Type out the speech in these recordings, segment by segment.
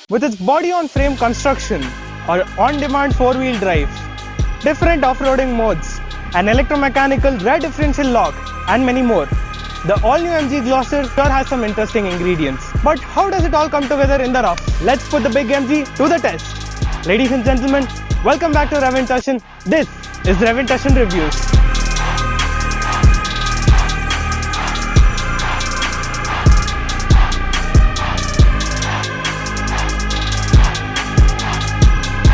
With its body-on-frame construction or on-demand four-wheel drive, different off-roading modes, an electromechanical rear differential lock and many more, the all-new MG Gloster sure has some interesting ingredients. But how does it all come together in the rough? Let's put the big MG to the test. Ladies and gentlemen, welcome back to Reventashan. This is Reventashan Reviews.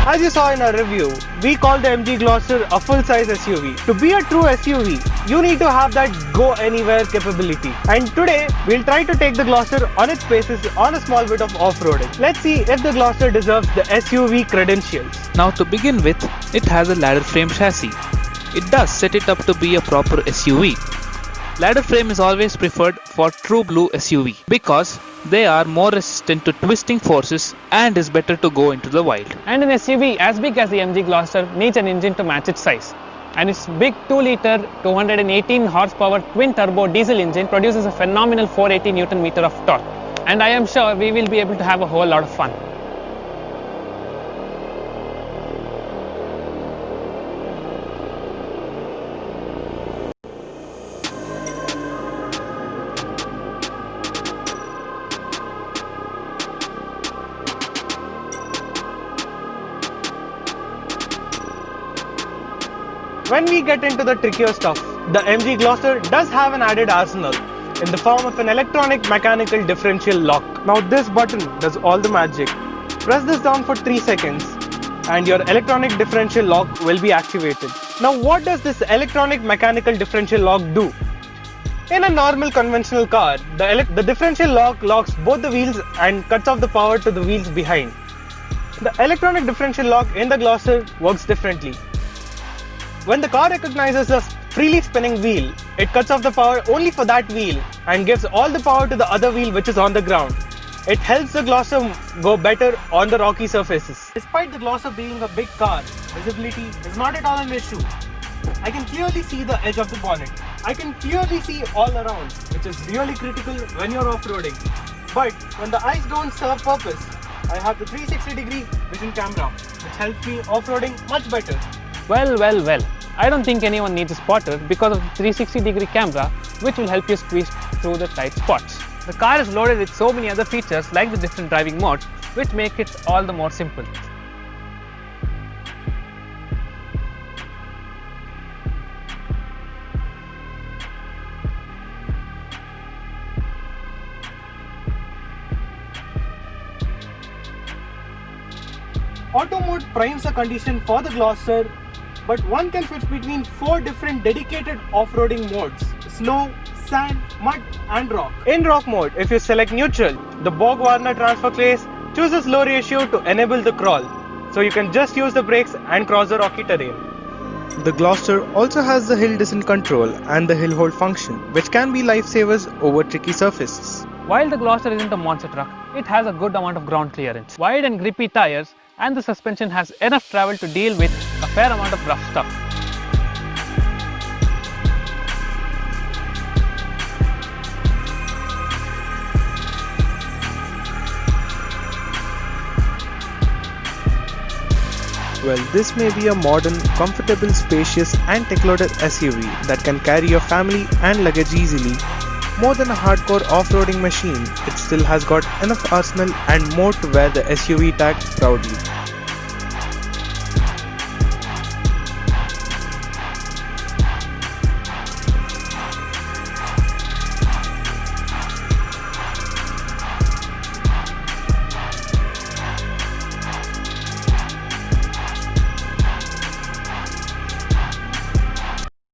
As you saw in our review, we call the MG Gloster a full-size SUV. To be a true SUV, you need to have that go-anywhere capability. And today, we'll try to take the Gloster on its paces on a small bit of off-roading. Let's see if the Gloster deserves the SUV credentials. Now to begin with, it has a ladder frame chassis. It does set it up to be a proper SUV. Ladder frame is always preferred for true blue SUV because they are more resistant to twisting forces and is better to go into the wild. And an SUV as big as the MG Gloster needs an engine to match its size. And its big 2-litre 218 horsepower twin turbo diesel engine produces a phenomenal 480 Nm of torque. And I am sure we will be able to have a whole lot of fun. When we get into the trickier stuff, the MG Gloster does have an added arsenal in the form of an electronic mechanical differential lock. Now this button does all the magic. Press this down for 3 seconds and your electronic differential lock will be activated. Now what does this electronic mechanical differential lock do? In a normal conventional car, the differential lock locks both the wheels and cuts off the power to the wheels behind. The electronic differential lock in the Gloster works differently. When the car recognizes a freely spinning wheel, it cuts off the power only for that wheel and gives all the power to the other wheel which is on the ground. It helps the Gloster go better on the rocky surfaces. Despite the Gloster being a big car, visibility is not at all an issue. I can clearly see the edge of the bonnet. I can clearly see all around, which is really critical when you're off-roading. But when the eyes don't serve purpose, I have the 360-degree vision camera, which helps me off-roading much better. Well. I don't think anyone needs a spotter because of the 360-degree camera, which will help you squeeze through the tight spots. The car is loaded with so many other features like the different driving modes, which make it all the more simple. Auto mode primes a condition for the Gloster, but one can switch between 4 different dedicated off-roading modes: snow, sand, mud and rock. In rock mode, if you select neutral, the Borg-Warner transfer case chooses low ratio to enable the crawl, so you can just use the brakes and cross the rocky terrain. The Gloster also has the hill descent control and the hill hold function, which can be lifesavers over tricky surfaces. While the Gloster isn't a monster truck, it has a good amount of ground clearance, wide and grippy tires, and the suspension has enough travel to deal with a fair amount of rough stuff. Well, this may be a modern, comfortable, spacious and tech-loaded SUV that can carry your family and luggage easily. More than a hardcore off-roading machine, it still has got enough arsenal and more to wear the SUV tag proudly.